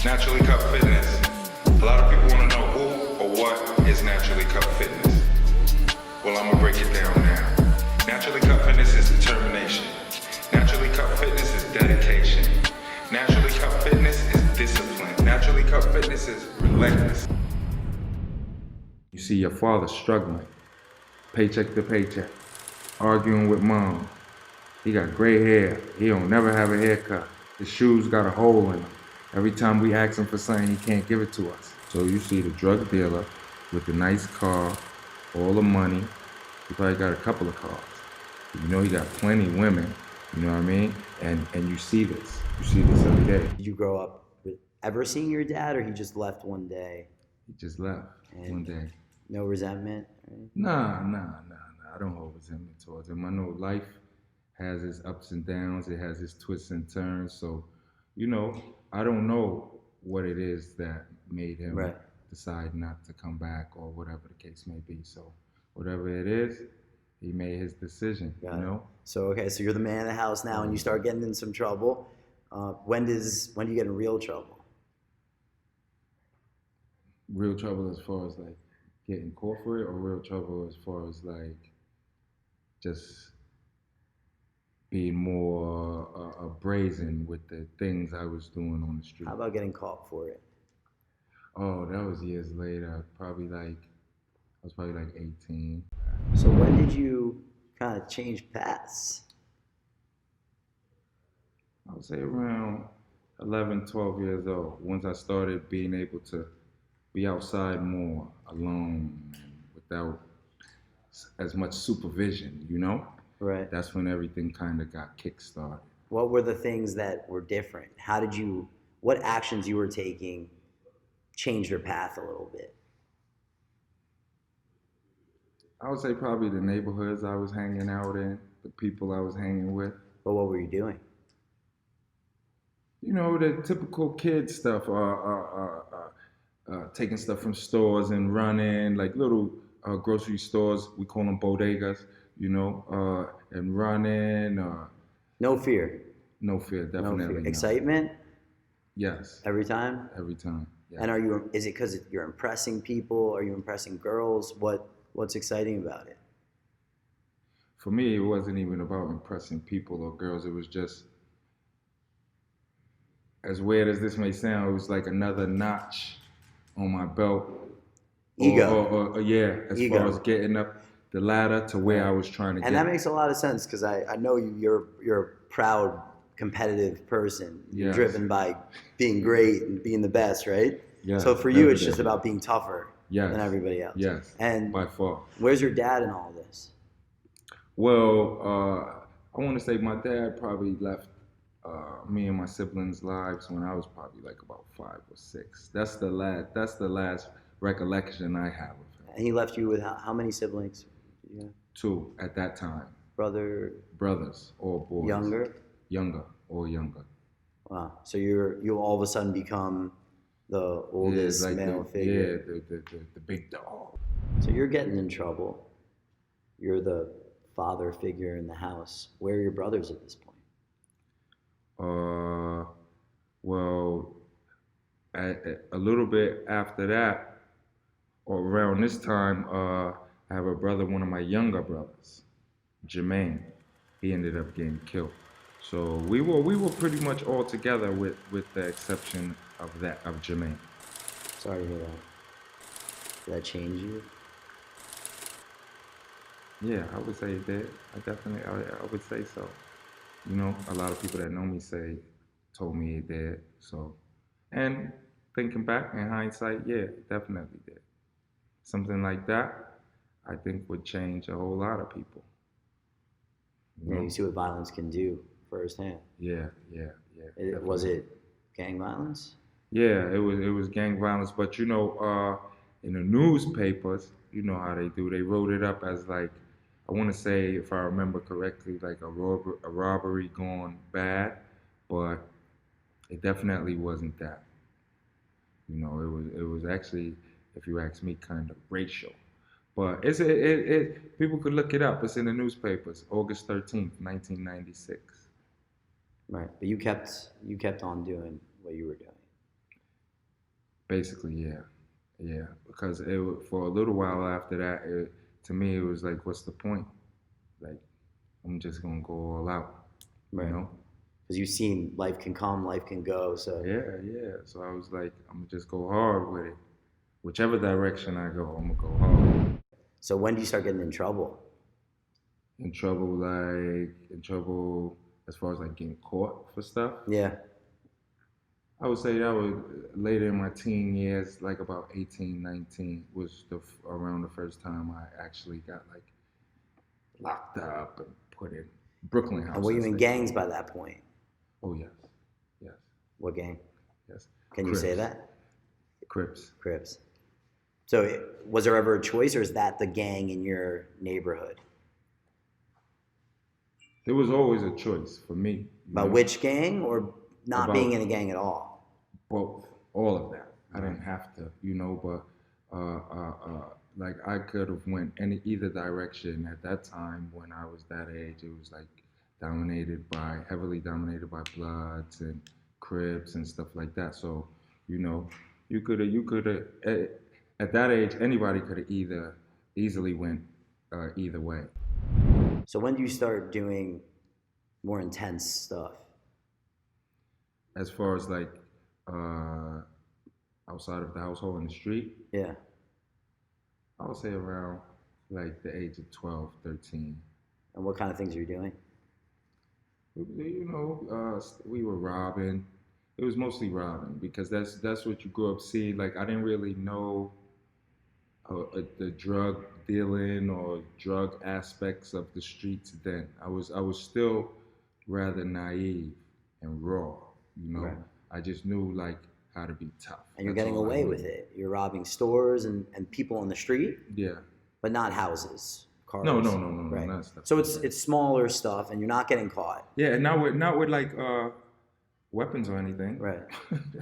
Naturally Cut Fitness. A lot of people want to know who or what is Naturally Cut Fitness. Well, I'm gonna break it down now. Naturally Cut Fitness is determination. Naturally Cut Fitness is dedication. Naturally Cut Fitness is discipline. Naturally Cut Fitness is relentless. You see your father struggling, paycheck to paycheck, arguing with mom. He got gray hair. He don't never have a haircut. His shoes got a hole in them. Every time we ask him for something, he can't give it to us. So you see the drug dealer with the nice car, all the money. He probably got a couple of cars. You know he got plenty of women, you know what I mean? And you see this. You see this every day. Did you grow up ever seeing your dad, or he just left one day? He just left one day. No resentment? Right? Nah. I don't hold resentment towards him. I know life has its ups and downs. It has its twists and turns. So, you know, I don't know what it is that made him decide not to come back or whatever the case may be. So whatever it is, he made his decision, you know? So you're the man of the house now and you start getting in some trouble. When do you get in real trouble? Real trouble as far as like getting caught for it, or real trouble as far as like just being more brazen with the things I was doing on the street? How about getting caught for it? Oh, that was years later. I was probably like 18. So when did you kind of change paths? I would say around 11, 12 years old. Once I started being able to be outside more, alone, and without as much supervision, you know? Right. That's when everything kind of got kick-started. What were the things that were different? What actions you were taking changed your path a little bit? I would say probably the neighborhoods I was hanging out in, the people I was hanging with. But what were you doing? You know, the typical kid stuff, taking stuff from stores and running, like little grocery stores, we call them bodegas, you know, and running. No fear? No fear, definitely. No fear. No. Excitement? Yes. Every time? Every time, yeah. And is it because you're impressing people? Are you impressing girls? What's exciting about it? For me, it wasn't even about impressing people or girls. It was just, as weird as this may sound, it was like another notch on my belt. Ego. As far as getting up the ladder to where I was trying to get. And that makes a lot of sense because I know you're a proud, competitive person. You're driven by being great and being the best, right? Yeah. So for you, it's just about being tougher than everybody else. Yes. And by far. Where's your dad in all this? Well, I want to say my dad probably left me and my siblings' lives when I was probably like about 5 or 6. That's the last recollection I have of him. And he left you with how many siblings? Yeah. 2 at that time. Brothers, all boys. Younger, all younger. Wow. So you all of a sudden become the oldest male figure. Yeah, the big dog. So you're getting in trouble. You're the father figure in the house. Where are your brothers at this point? Well, a little bit after that, or around this time, I have a brother, one of my younger brothers, Jermaine. He ended up getting killed. So we were pretty much all together with the exception of Jermaine. Sorry to hear that. Did that change you? Yeah, I would say it did. I would say so. You know, a lot of people that know me told me it did. So, and thinking back in hindsight, yeah, it definitely did. Something like that, I think, would change a whole lot of people. You see what violence can do firsthand. Yeah. Was it gang violence? Yeah, it was gang violence. But you know, in the newspapers, you know how they do. They wrote it up as like, I want to say, if I remember correctly, like a robbery gone bad, but it definitely wasn't that. You know, it was actually, if you ask me, kind of racial. But people could look it up. It's in the newspapers, August 13th, 1996. Right, but you kept on doing what you were doing. Basically, yeah. Because for a little while after that, to me it was like, what's the point? Like, I'm just gonna go all out, you Right. know? Because you've seen life can come, life can go. So Yeah. So I was like, I'm gonna just go hard with it. Whichever direction I go, I'm gonna go hard. so when do you start getting in trouble? In trouble as far as like getting caught for stuff. Yeah. I would say that was later in my teen years, like about 18, 19, was around the first time I actually got like locked up and put in Brooklyn house. And were you in gangs by that point? Oh yes. What gang? Yes. Can you say that? Crips. Crips. So was there ever a choice, or is that the gang in your neighborhood? There was always a choice for me. About which gang, or not About being in a gang at all? Both, all of that. I didn't have to, but like I could have went either direction at that time. When I was that age, it was like heavily dominated by Bloods and Crips and stuff like that. So, you could have at that age, anybody could have easily went either way. So when do you start doing more intense stuff? As far as like outside of the household in the street, Yeah. I would say around like the age of 12, 13. And what kind of things are you doing? We were robbing. It was mostly robbing because that's what you grew up seeing. Like I didn't really know the drug dealing or drug aspects of the streets then. I was still rather naive and raw. Right. I just knew like how to be tough. And you're getting away with it. You're robbing stores and people on the street, Yeah. but not houses, cars. No. Right. Not stuff So like it's that. it's smaller stuff, and you're not getting caught. Yeah, and not with like weapons or anything. Right.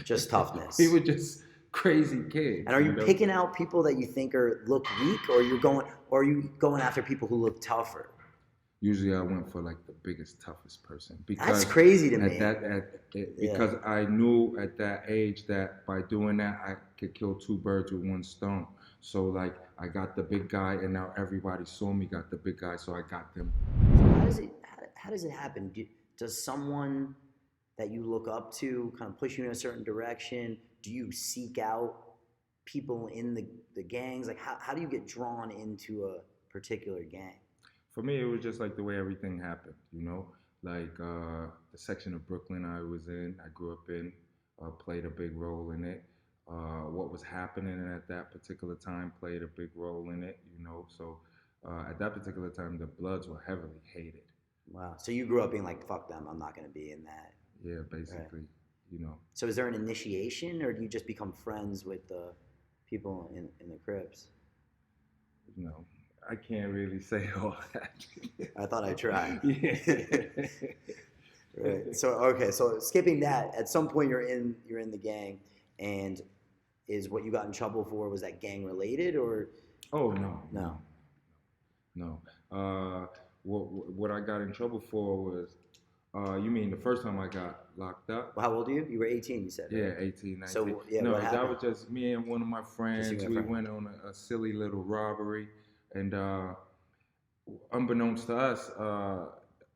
Just toughness. We were just crazy kids. And are you picking out people that you think look weak, or are you going after people who look tougher? Usually I went for like the biggest, toughest person because That's crazy to me. Because I knew at that age that by doing that I could kill two birds with one stone. So like I got the big guy, and now everybody saw me got the big guy, so I got them. So how does it happen? Does someone that you look up to kind of push you in a certain direction? Do you seek out people in the gangs? Like how do you get drawn into a particular gang? For me, it was just like the way everything happened, like the section of Brooklyn I was in, I grew up in, played a big role in it. What was happening at that particular time played a big role in it, So at that particular time, the Bloods were heavily hated. Wow. So you grew up being like, fuck them, I'm not going to be in that. Yeah, basically, Right. So is there an initiation, or do you just become friends with the people in the Crips? I can't really say all that. I thought I tried. Yeah. Right. So skipping that, at some point you're in the gang, and is what you got in trouble for, was that gang related, or? Oh no. What I got in trouble for was, you mean the first time I got locked up? Well, how old are you? You were 18, you said. Right? Yeah, 18, 19. So yeah, no, what happened? That was just me and one of my friends. We went on a silly little robbery, and unbeknownst to us,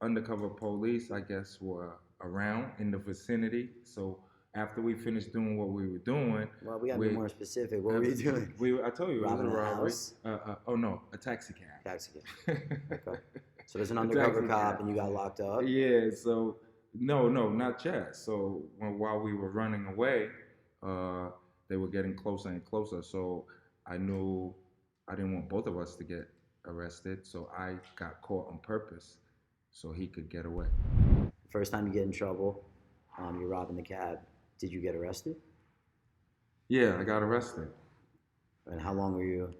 undercover police, I guess, were around in the vicinity. So after we finished doing what we were doing, well, we got to be more specific. What were you doing? I told you, robbing it was a robbery. House? Oh no, a taxi cab. Taxi cab. Okay. So there's an undercover cop, and you got locked up. Yeah. So no, not yet. So while we were running away, they were getting closer and closer. So I knew I didn't want both of us to get arrested. So I got caught on purpose, so he could get away. First time you get in trouble, you're robbing the cab. Did you get arrested? Yeah, I got arrested. And how long were you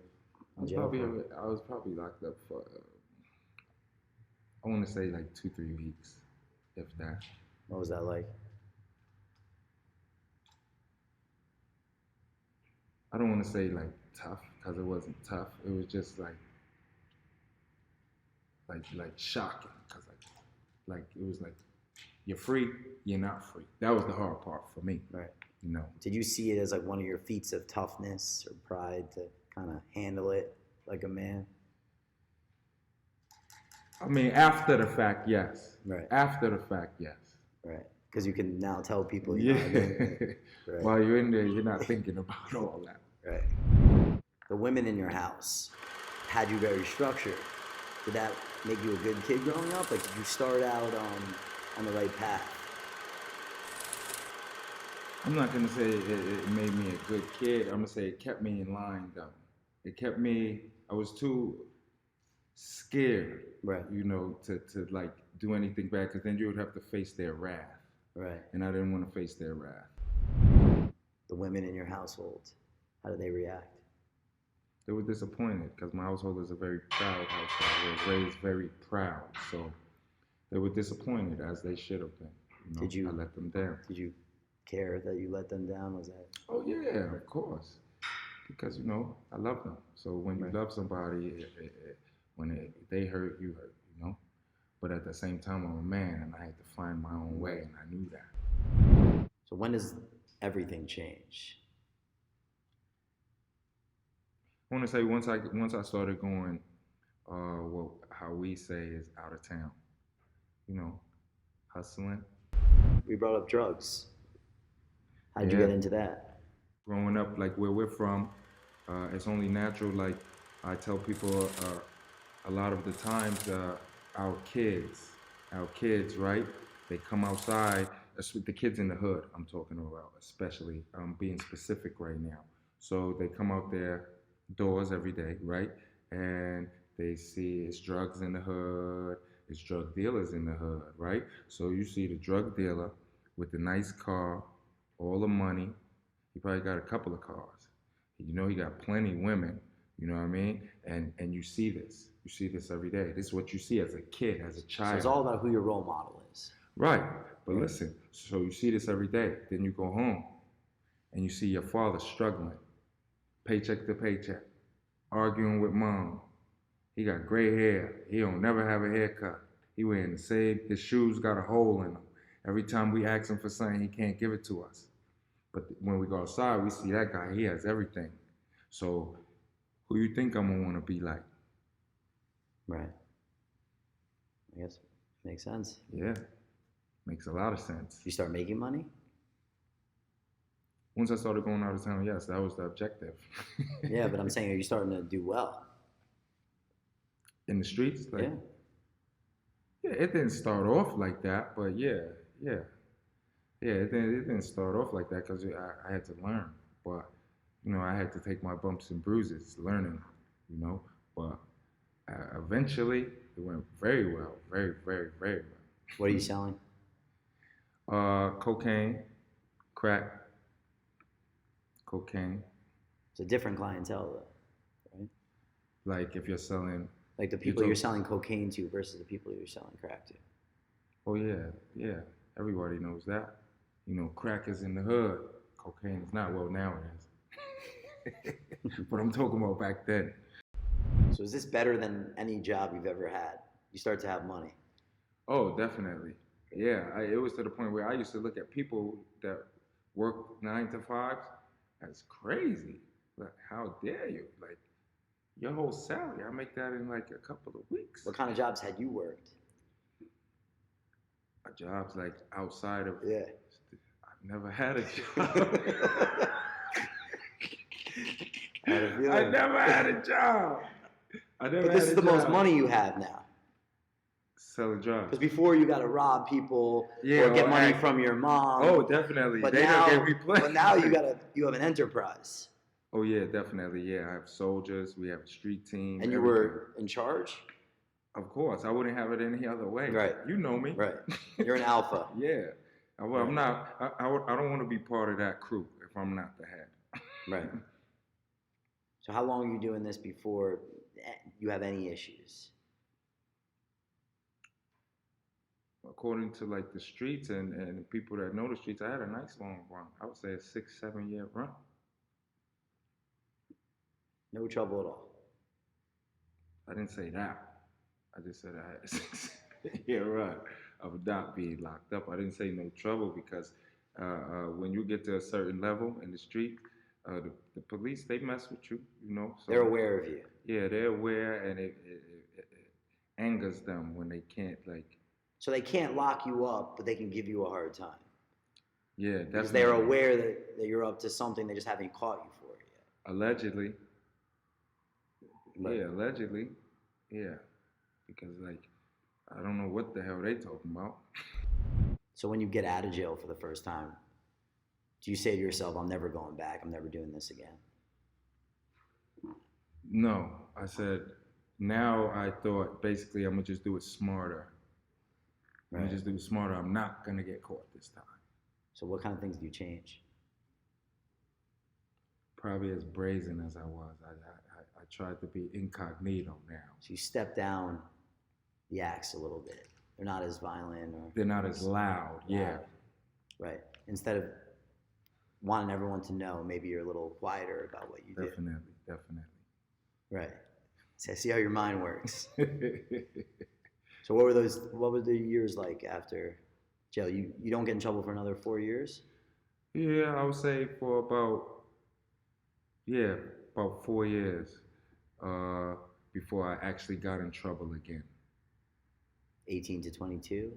in jail for? I was probably locked up for, I want to say like 2-3 weeks, if that. What was that like? I don't want to say like tough, because it wasn't tough. It was just like shocking, because like it was like, you're free, you're not free. That was the hard part for me. Right. you know. Did you see it as like one of your feats of toughness or pride to kind of handle it like a man? I mean, after the fact, yes. Right. After the fact, yes. Right. Because you can now tell people, Yeah. know what I mean? Right. While you're in there, you're not thinking about all that. Right. The women in your house had you very structured. Did that make you a good kid growing up? Like, did you start out on the right path? I'm not going to say it made me a good kid. I'm going to say it kept me in line, though. It kept me, I was too scared, Right. you know, to like do anything bad, because then you would have to face their wrath. Right. And I didn't want to face their wrath. The women in your household, how did they react? They were disappointed, because my household is a very proud household. We were raised very proud. So they were disappointed, as they should have been. You know, Did you- I let them down. Did you care that you let them down? Was that? Oh, yeah, of course. Because, you know, I love them. So when you Right. love somebody, when they hurt, you hurt, you know? But at the same time, I'm a man, and I had to find my own way, and I knew that. So when does everything change? I want to say once I started going, how we say is out of town, you know, hustling. We brought up drugs. How'd you Yeah. get into that? Growing up, like where we're from, it's only natural. Like I tell people, a lot of the times, our kids, right? They come outside. The kids in the hood, I'm talking about, especially. I'm being specific right now. So they come out their doors every day, right? And they see it's drugs in the hood, it's drug dealers in the hood, right? So you see the drug dealer with the nice car, all the money. He probably got a couple of cars. You know, he got plenty of women, you know what I mean? And you see this. You see this every day. This is what you see as a kid, as a child. So it's all about who your role model is. Right. But listen, so you see this every day. Then you go home and you see your father struggling, paycheck to paycheck, arguing with mom. He got gray hair. He don't never have a haircut. He wearing the same, his shoes got a hole in them. Every time we ask him for something, he can't give it to us. But when we go outside, we see that guy, he has everything. So who you think I'm gonna wanna be like? Right. I guess makes sense. Yeah, makes a lot of sense. You start making money? Once I started going out of town, yes, that was the objective. Yeah, but I'm saying, are you starting to do well? In the streets? Like, Yeah. Yeah, it didn't start off like that, but yeah, it didn't start off like that because I had to learn. But, you know, I had to take my bumps and bruises learning, you know. But eventually, it went very well, very, very, very well. What are you selling? Cocaine, crack, cocaine. It's a different clientele, though, right? Like if you're selling. Like the people you're selling cocaine to versus the people you're selling crack to. Oh yeah. Everybody knows that. You know, crack is in the hood. Cocaine is not. Well, now it is. But I'm talking about back then. So is this better than any job you've ever had? You start to have money. Oh, definitely. Yeah, it was to the point where I used to look at people that work 9 to 5s as crazy. Like, how dare you? Like, your whole salary, I make that in like a couple of weeks. What kind of jobs had you worked? Jobs like outside of. Yeah. I've never had a job. I never had a job. But this is the most money you have now. Selling drugs. Because before you got to rob people or get money from your mom. Oh, definitely. But They now, don't get me plenty. but now you have an enterprise. Oh yeah, definitely. Yeah, I have soldiers. We have a street team. And you were in charge? Of course, I wouldn't have it any other way. Right. You know me. Right. You're an alpha. Yeah. I'm not. I don't want to be part of that crew if I'm not the head. Right. So how long are you doing this before you have any issues? According to like the streets and people that know the streets, I had a nice long run. I would say a 6-7 year run. No trouble at all. I didn't say that. I just said I had a 6 year run of not being locked up. I didn't say no trouble because When you get to a certain level in the street, the police, they mess with you, you know. So, They're aware of you. yeah, they're aware, and it angers them when they can't, like, So they can't lock you up, but they can give you a hard time. yeah, Because definitely. they're aware that you're up to something, they just haven't caught you for it yet. Allegedly. But- Yeah, allegedly. Yeah. Because, like, I don't know what the hell they talking about. So when you get out of jail for the first time, do you say to yourself, I'm never going back, I'm never doing this again? No, I said, now I thought basically I'm going to just do it smarter. I'm going to just do it smarter. I'm not going to get caught this time. So what kind of things do you change? Probably as brazen as I was. I tried to be incognito now. So you step down the acts a little bit. They're not as violent or They're not as loud, yeah. Right. Instead of wanting everyone to know, maybe you're a little quieter about what you do. Definitely. Right. So I see how your mind works. So what were the years like after jail? You don't get in trouble for another 4 years? Yeah, I would say for about 4 years before I actually got in trouble again. 18 to 22?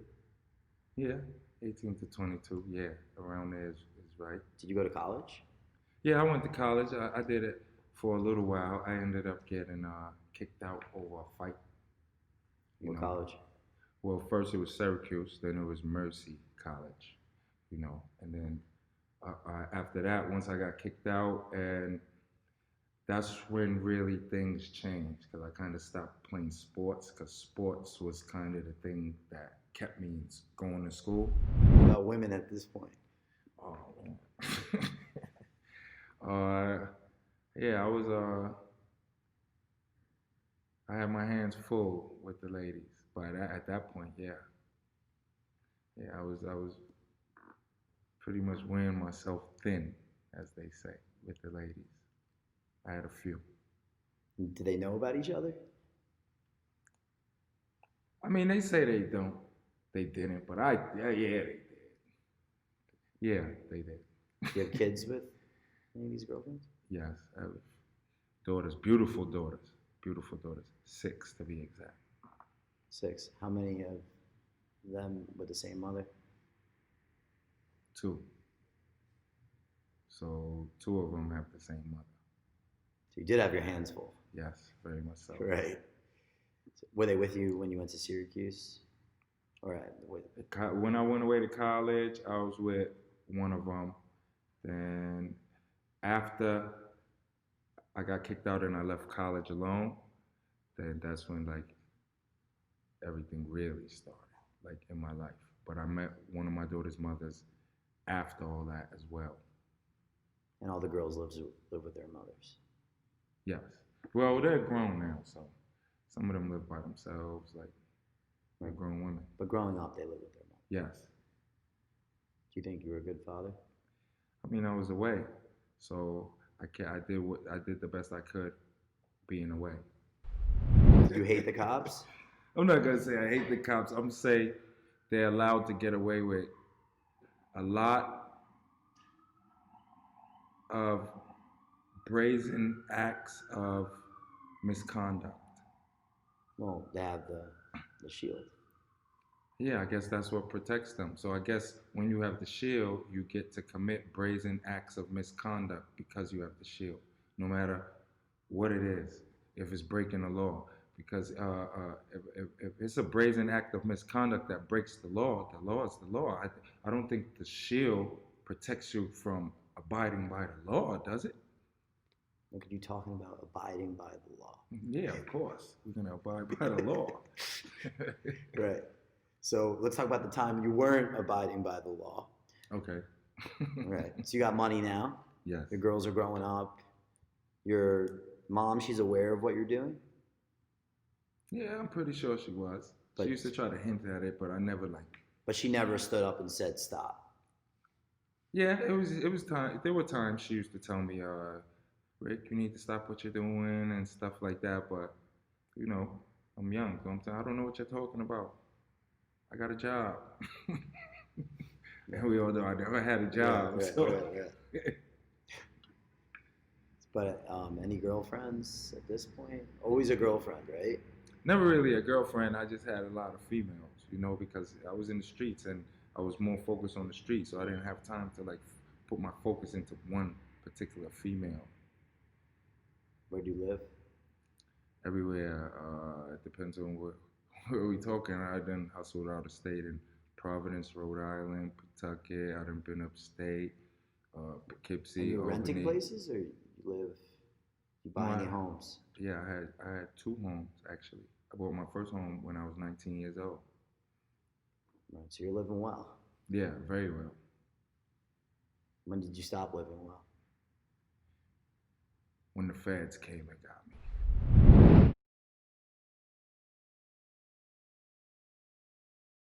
Yeah, 18 to 22, yeah, around there is right. Did you go to college? Yeah, I went to college. I did it for a little while. I ended up getting kicked out over a fight. What college? Well, first it was Syracuse, then it was Mercy College, you know, and then after that, once I got kicked out, and that's when really things changed, because I kind of stopped playing sports, because sports was kind of the thing that kept me going to school. What about women at this point? Oh, yeah, I was I had my hands full with the ladies, but at that point, yeah, I was pretty much wearing myself thin, as they say, with the ladies. I had a few. Do they know about each other? I mean, they say they didn't, but yeah, they did. Yeah, they did. Do you have kids with any of these girlfriends? Yes, I have daughters, beautiful daughters, 6 to be exact. 6. How many of them with the same mother? 2. So 2 of them have the same mother. So you did have your hands full. Yes, very much so. Right. So were they with you when you went to Syracuse? Or when I went away to college, I was with one of them. Then after I got kicked out and I left college alone, then that's when like everything really started, like in my life. But I met one of my daughter's mothers after all that as well. And all the girls live with their mothers? Yes. Well, they're grown now, so some of them live by themselves, like grown women. But growing up, they lived with their mother? Yes. Do you think you were a good father? I mean, I was away, so I did the best I could being away. Did you hate the cops? I'm not gonna say I hate the cops. I'm gonna say they're allowed to get away with a lot of brazen acts of misconduct. Well, they have the shield. Yeah, I guess that's what protects them. So I guess when you have the shield, you get to commit brazen acts of misconduct because you have the shield, no matter what it is, if it's breaking the law. Because if it's a brazen act of misconduct that breaks the law is the law. I don't think the shield protects you from abiding by the law, does it? Look at you talking about abiding by the law. Yeah, of course. We're going to abide by the law. Right. So let's talk about the time you weren't abiding by the law. Okay. Right. So you got money now. Yes. The girls are growing up. Your mom, she's aware of what you're doing? Yeah, I'm pretty sure she was. But, she used to try to hint at it, but I never liked it. But she never stood up and said stop. Yeah, it was time. There were times she used to tell me, Rick, you need to stop what you're doing and stuff like that. But, you know, I'm young. So I don't know what you're talking about. I got a job. And we all know I never had a job. Right. But any girlfriends at this point? Always a girlfriend, right? Never really a girlfriend. I just had a lot of females, you know, because I was in the streets and I was more focused on the streets, so I didn't have time to like put my focus into one particular female. Where do you live? Everywhere. It depends on where we talking. I done hustled out of state in Providence, Rhode Island, Pawtucket. I done been upstate, Poughkeepsie. Are you renting Albany. places, or you buy any homes? Yeah, I had 2 homes actually. I bought my first home when I was 19 years old. Right, so you're living well. Yeah, very well. When did you stop living well? When the feds came and got me.